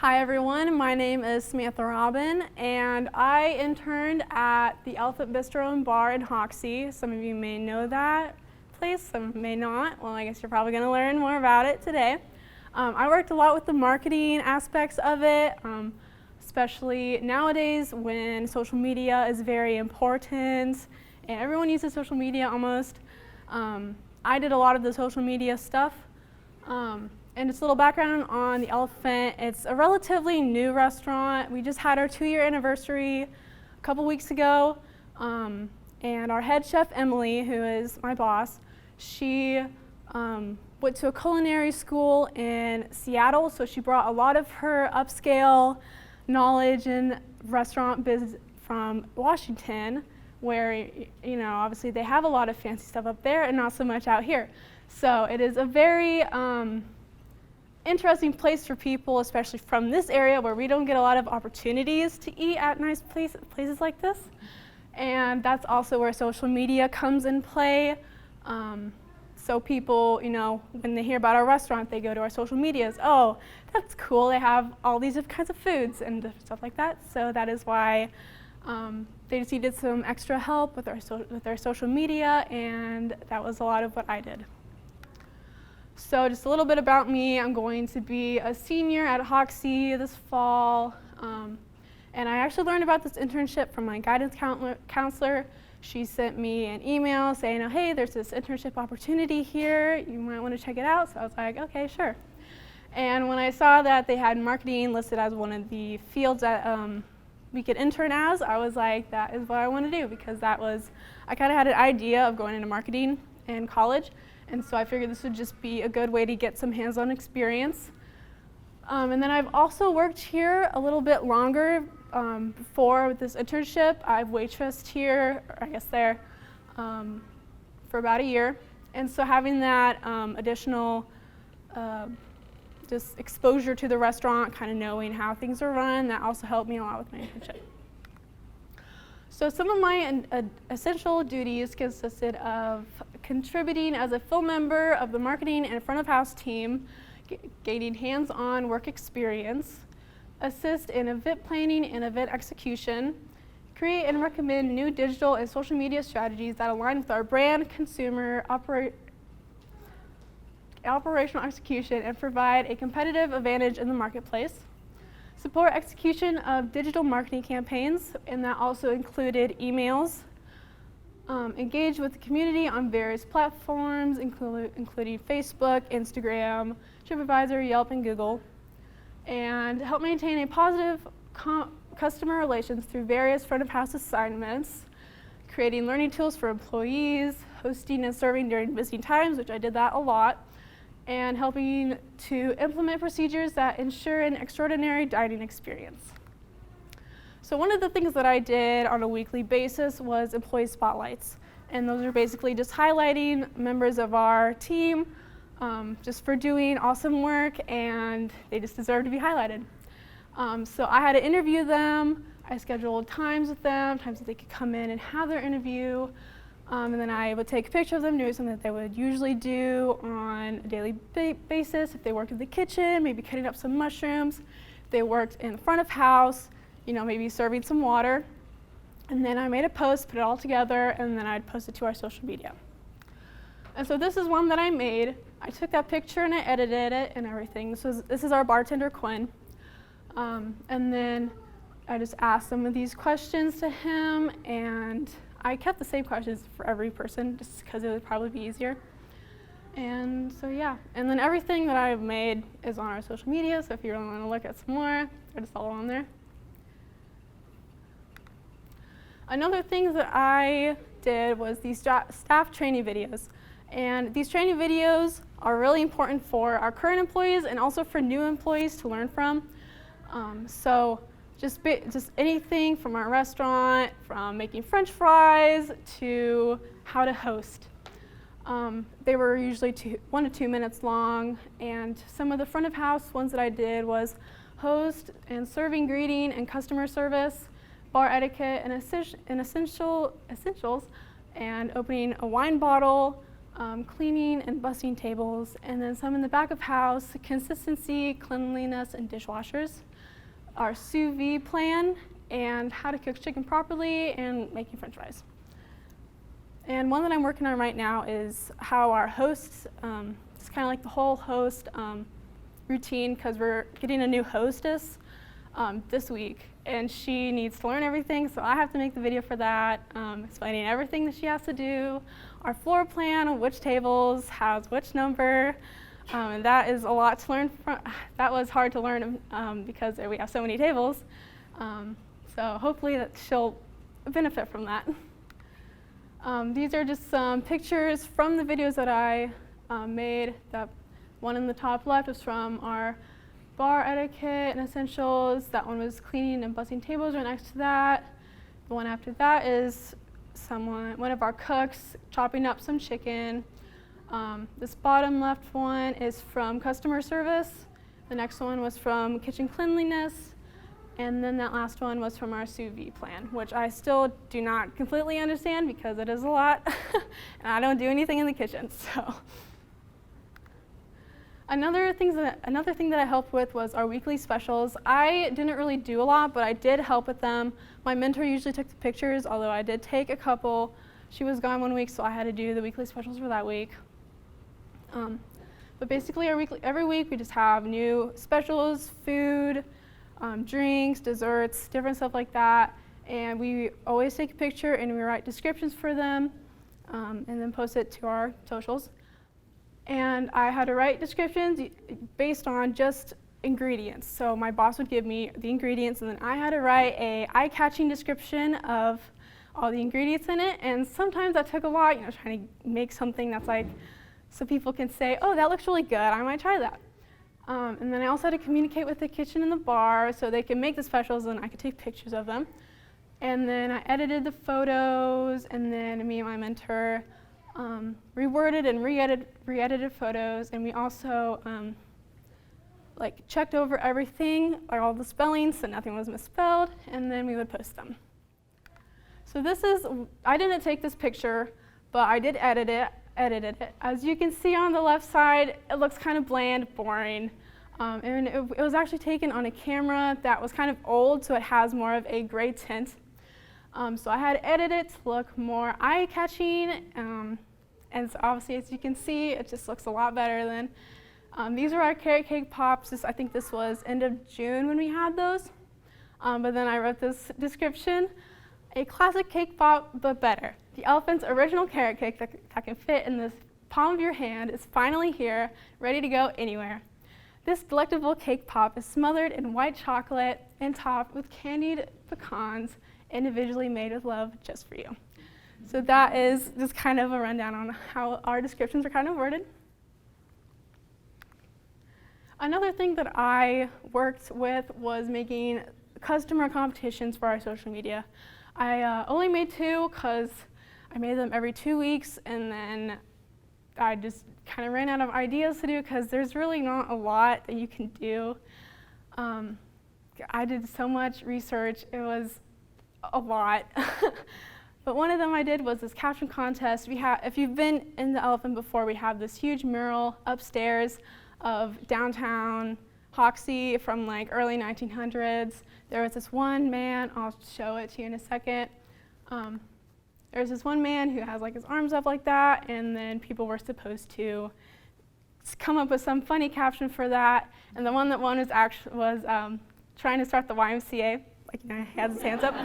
Hi everyone, my name is Samatha Robben and I interned at the Elephant Bistro and Bar in Hoxie. Some of you may know that place, some may not. Well, I guess you're probably going to learn more about it today. I worked a lot with the marketing aspects of it, especially nowadays when social media is very important and everyone uses social media almost. I did a lot of the social media stuff. And just a little background on the Elephant. It's a relatively new restaurant. We just had our 2-year anniversary a couple weeks ago. And our head chef, Emily, who is my boss, she went to a culinary school in Seattle, so she brought a lot of her upscale knowledge in restaurant business from Washington, where, you know, obviously they have a lot of fancy stuff up there and not so much out here. So it is a very interesting place for people, especially from this area where we don't get a lot of opportunities to eat at nice places like this. And that's also where social media comes in play. So people, you know, when they hear about our restaurant, they go to our social medias. Oh, that's cool, they have all these different kinds of foods and stuff like that. So that is why they just needed some extra help with our social media, and that was a lot of what I did. So just a little bit about me. I'm going to be a senior at Hoxie this fall. And I actually learned about this internship from my guidance counselor. She sent me an email saying, oh, hey, there's this internship opportunity here. You might want to check it out. So I was like, okay, sure. And when I saw that they had marketing listed as one of the fields that we could intern as, I was like, that is what I want to do, because I kind of had an idea of going into marketing in college. And so I figured this would just be a good way to get some hands-on experience. And then I've also worked here a little bit longer before with this internship. I've waitressed here, or I guess there, for about a year. And so having that additional just exposure to the restaurant, kind of knowing how things are run, that also helped me a lot with my internship. So some of my essential duties consisted of contributing as a full member of the marketing and front of house team, gaining hands-on work experience, assist in event planning and event execution, create and recommend new digital and social media strategies that align with our brand, consumer, operational execution, and provide a competitive advantage in the marketplace. Support execution of digital marketing campaigns, and that also included emails. Engage with the community on various platforms, including Facebook, Instagram, TripAdvisor, Yelp, and Google. And help maintain a positive customer relations through various front of house assignments, creating learning tools for employees, hosting and serving during busy times, which I did that a lot, and helping to implement procedures that ensure an extraordinary dining experience. So one of the things that I did on a weekly basis was employee spotlights. And those are basically just highlighting members of our team just for doing awesome work, and they just deserve to be highlighted. So I had to interview them. I scheduled times with them, times that they could come in and have their interview. And then I would take a picture of them doing something that they would usually do on a daily basis. If they worked in the kitchen, maybe cutting up some mushrooms. If they worked in the front of house, you know, maybe serving some water. And then I made a post, put it all together, and then I'd post it to our social media. And so this is one that I made. I took that picture and I edited it and everything. This is our bartender, Quinn. And then I just asked some of these questions to him, and I kept the same questions for every person just because it would probably be easier. And so yeah, and then everything that I've made is on our social media, so if you really want to look at some more, they're just all on there. Another thing that I did was these staff training videos. And these training videos are really important for our current employees and also for new employees to learn from. So just anything from our restaurant, from making French fries to how to host. They were usually 1 to 2 minutes long, and some of the front of house ones that I did was host and serving greeting and customer service, bar etiquette and essentials, and opening a wine bottle, cleaning and bussing tables, and then some in the back of house, consistency, cleanliness, and dishwashers. Our sous vide plan, and how to cook chicken properly, and making french fries. And one that I'm working on right now is how our hosts, it's kind of like the whole host routine, because we're getting a new hostess this week, and she needs to learn everything, so I have to make the video for that, explaining everything that she has to do, our floor plan, which tables has which number, and that is a lot to learn from. That was hard to learn because we have so many tables, so hopefully that she'll benefit from that. These are just some pictures from the videos that I made. That one in the top left was from our bar etiquette and essentials. That one was cleaning and bussing tables right next to that. The one after that is one of our cooks chopping up some chicken. This bottom left one is from customer service. The next one was from kitchen cleanliness. And then that last one was from our sous vide plan, which I still do not completely understand because it is a lot, and I don't do anything in the kitchen. So, another thing that I helped with was our weekly specials. I didn't really do a lot, but I did help with them. My mentor usually took the pictures, although I did take a couple. She was gone 1 week, so I had to do the weekly specials for that week. But basically, every week we just have new specials, food, drinks, desserts, different stuff like that, and we always take a picture and we write descriptions for them, and then post it to our socials. And I had to write descriptions based on just ingredients. So my boss would give me the ingredients, and then I had to write a eye-catching description of all the ingredients in it, and sometimes that took a lot, trying to make something that's like, so people can say, oh, that looks really good, I might try that. And then I also had to communicate with the kitchen and the bar so they could make the specials and I could take pictures of them. And then I edited the photos, and then me and my mentor reworded and re-edited photos, and we also checked over everything, like all the spellings, so nothing was misspelled, and then we would post them. So I didn't take this picture, but I did edited it. As you can see on the left side, it looks kind of bland, boring. And it was actually taken on a camera that was kind of old, so it has more of a gray tint. So I had to edit it to look more eye-catching, and so obviously, as you can see, it just looks a lot better than. These are our carrot cake pops. I think this was end of June when we had those. But then I wrote this description: a classic cake pop, but better. The elephant's original carrot cake that can fit in the palm of your hand is finally here, ready to go anywhere. This delectable cake pop is smothered in white chocolate and topped with candied pecans, individually made with love just for you. So that is just kind of a rundown on how our descriptions are kind of worded. Another thing that I worked with was making customer competitions for our social media. I only made 2 because I made them every 2 weeks, and then I just kind of ran out of ideas to do because there's really not a lot that you can do. I did so much research, it was a lot. But one of them I did was this caption contest. If you've been in the Elephant before, we have this huge mural upstairs of downtown Hoxie from like early 1900s. There was this one man, I'll show it to you in a second. There's this one man who has like his arms up like that, and then people were supposed to come up with some funny caption for that. And the one that won was trying to start the YMCA, like he has his hands up.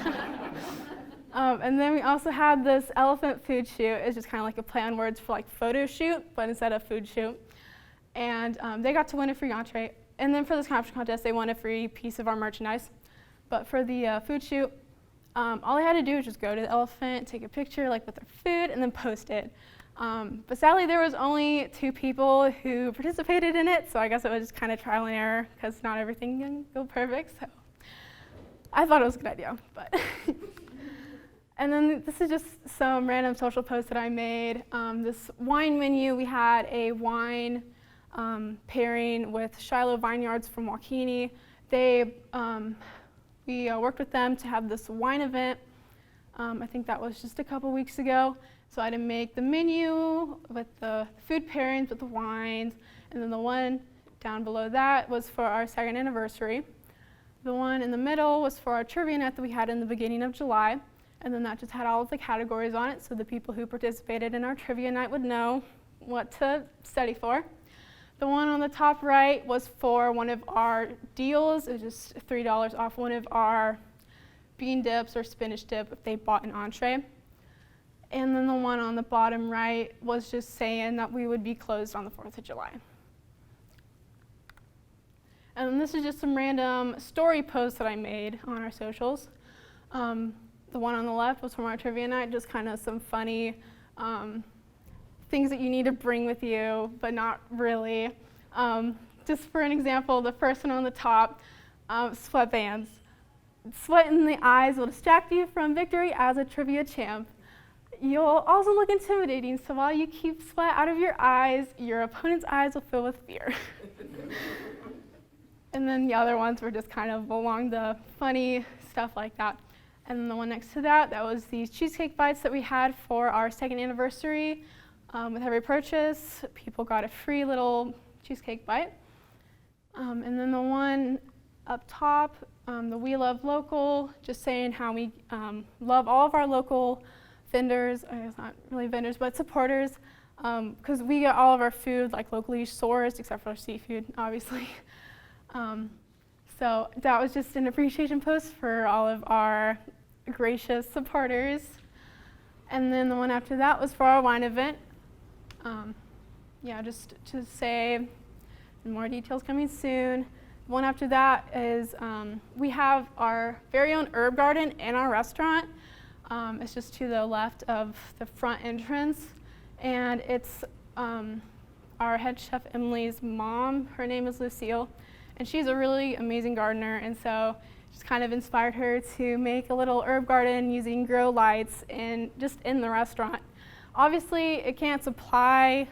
And then we also had this elephant food shoot. It's just kind of like a play on words for like photo shoot, but instead of food shoot. And they got to win a free entree. And then for this caption contest, they won a free piece of our merchandise. But for the food shoot, all I had to do was just go to the elephant, take a picture like with their food, and then post it. But sadly, there was only 2 people who participated in it, so I guess it was just kind of trial and error because not everything can go perfect. So I thought it was a good idea, but. And then this is just some random social posts that I made. This wine menu, we had a wine pairing with Shiloh Vineyards from Waukene. We worked with them to have this wine event. I think that was just a couple weeks ago. So I had to make the menu with the food pairings with the wines, and then the one down below that was for our second anniversary. The one in the middle was for our trivia night that we had in the beginning of July, and then that just had all of the categories on it, so the people who participated in our trivia night would know what to study for. The one on the top right was for one of our deals. It was just $3 off one of our bean dips or spinach dip if they bought an entree. And then the one on the bottom right was just saying that we would be closed on the 4th of July. And then this is just some random story posts that I made on our socials. The one on the left was from our trivia night, just kind of some funny things that you need to bring with you, but not really. Just for an example, the first one on the top, sweatbands. Sweat in the eyes will distract you from victory as a trivia champ. You'll also look intimidating, so while you keep sweat out of your eyes, your opponent's eyes will fill with fear. And then the other ones were just kind of along the funny stuff like that. And then the one next to that, that was these cheesecake bites that we had for our second anniversary. With every purchase, people got a free little cheesecake bite. And then the one up top, the We Love Local, just saying how we love all of our local vendors, I guess not really vendors, but supporters, because we get all of our food like locally sourced, except for our seafood, obviously. So that was just an appreciation post for all of our gracious supporters. And then the one after that was for our wine event. Just to say, more details coming soon. The one after that is we have our very own herb garden in our restaurant. It's just to the left of the front entrance. And it's our head chef Emily's mom. Her name is Lucille. And she's a really amazing gardener, and so just kind of inspired her to make a little herb garden using grow lights just in the restaurant. Obviously, it can't supply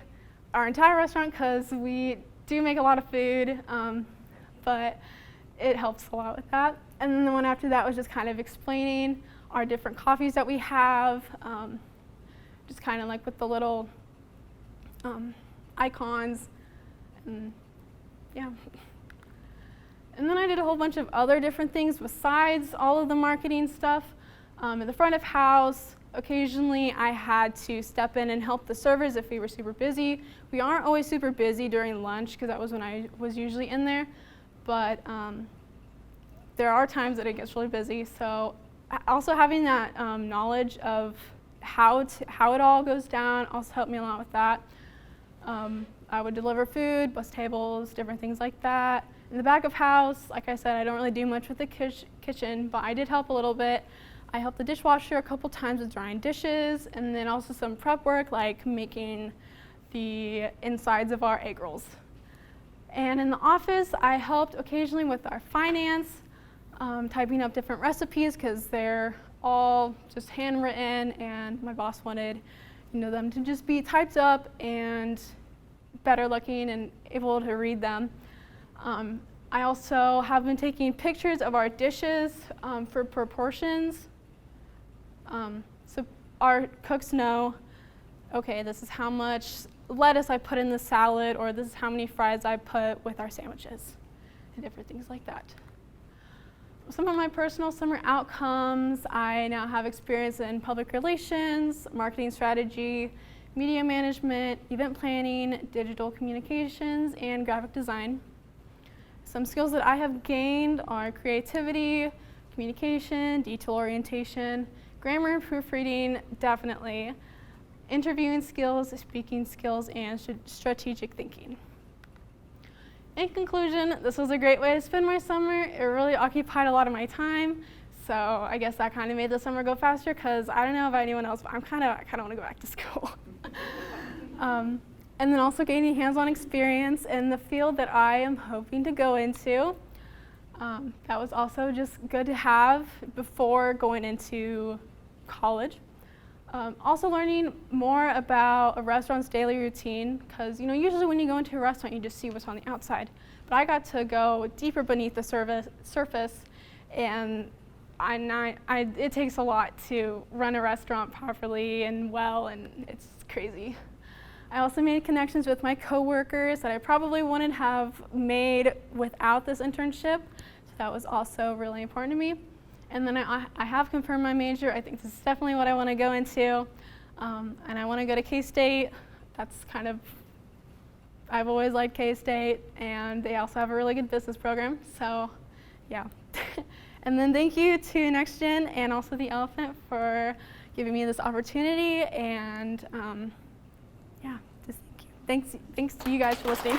our entire restaurant because we do make a lot of food, but it helps a lot with that. And then the one after that was just kind of explaining our different coffees that we have, just kind of like with the little icons, and yeah. And then I did a whole bunch of other different things besides all of the marketing stuff. At the front of house, occasionally I had to step in and help the servers if we were super busy. We aren't always super busy during lunch because that was when I was usually in there, but there are times that it gets really busy. So also having that knowledge of how it all goes down also helped me a lot with that. I would deliver food, bus tables, different things like that. In the back of house, like I said, I don't really do much with the kitchen, but I did help a little bit. I helped the dishwasher a couple times with drying dishes, and then also some prep work like making the insides of our egg rolls. And in the office, I helped occasionally with our finance, typing up different recipes because they're all just handwritten, and my boss wanted them to just be typed up and better looking and able to read them. I also have been taking pictures of our dishes for proportions. So our cooks know, okay, this is how much lettuce I put in the salad, or this is how many fries I put with our sandwiches, and different things like that. Some of my personal summer outcomes, I now have experience in public relations, marketing strategy, media management, event planning, digital communications, and graphic design. Some skills that I have gained are creativity, communication, detail orientation, grammar and proofreading, definitely, interviewing skills, speaking skills, and strategic thinking. In conclusion, this was a great way to spend my summer. It really occupied a lot of my time, so I guess that kind of made the summer go faster because I don't know about anyone else, but I kind of want to go back to school. And then also gaining hands-on experience in the field that I am hoping to go into. That was also just good to have before going into college. Also learning more about a restaurant's daily routine, because usually when you go into a restaurant you just see what's on the outside. But I got to go deeper beneath the surface, and it takes a lot to run a restaurant properly and well, and it's crazy. I also made connections with my coworkers that I probably wouldn't have made without this internship, so that was also really important to me. And then I have confirmed my major. I think this is definitely what I want to go into, and I want to go to K-State. That's kind of, I've always liked K-State, and they also have a really good business program, so yeah. And then thank you to Next-Gen and also the Elephant for giving me this opportunity, and yeah, just thank you. Thanks to you guys for listening.